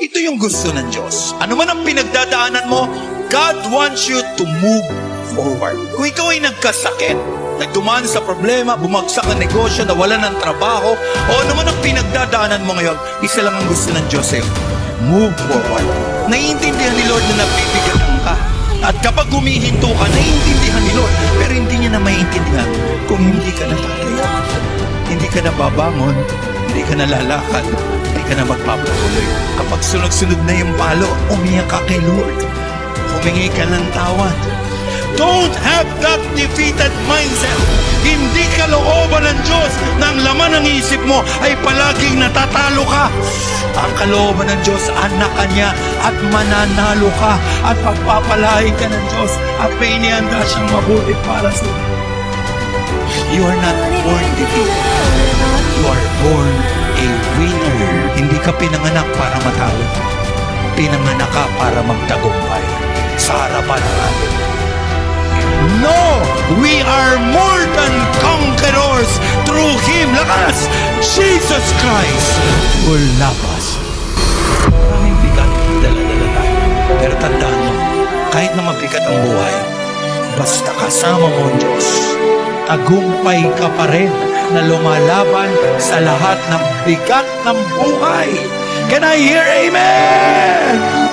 Ito yung gusto ng Diyos. Ano man ang pinagdadaanan mo, God wants you to move forward. Kung ikaw ay nagkasakit, nagdumaan sa problema, bumagsak ang negosyo, nawalan ng trabaho, o ano man ang pinagdadaanan mo ngayon, isa lang ang gusto ng Diyos sa'yo. Move forward. Naiintindihan ni Lord na nabibigatan ka. At kapag humihinto ka, naiintindihan ni Lord. Pero hindi niya na maiintindihan kung hindi ka natatayo. Hindi ka na babangon, hindi ka na lalakad, hindi ka na magpapatuloy. Kapag sunod-sunod na yung palo, umiyak ka kay Lord. Humingi ka ng tawad. Don't have that defeated mindset. Hindi kalooban ng Diyos na ang laman ng isip mo ay palaging natatalo ka. Ang kalooban ng Diyos, anak ka niya at mananalo ka at pagpapalain ka ng Diyos at may inihanda siyang mabuti para sa iyo. You are not born defeated. You are born a winner. Hindi ka pinanganak para matalo. Pinanganak ka para magtagumpay sa harapan ng atin. No! We are more than conquerors through Him. Lakas! Jesus Christ will love us. Maraming bigat, dala-dala tayo. Pero tandaan mo, kahit na mabigat ang buhay, basta kasama mo ang Diyos, tagumpay ka pa rin na lumalaban sa lahat ng bigat ng buhay. Can I hear amen?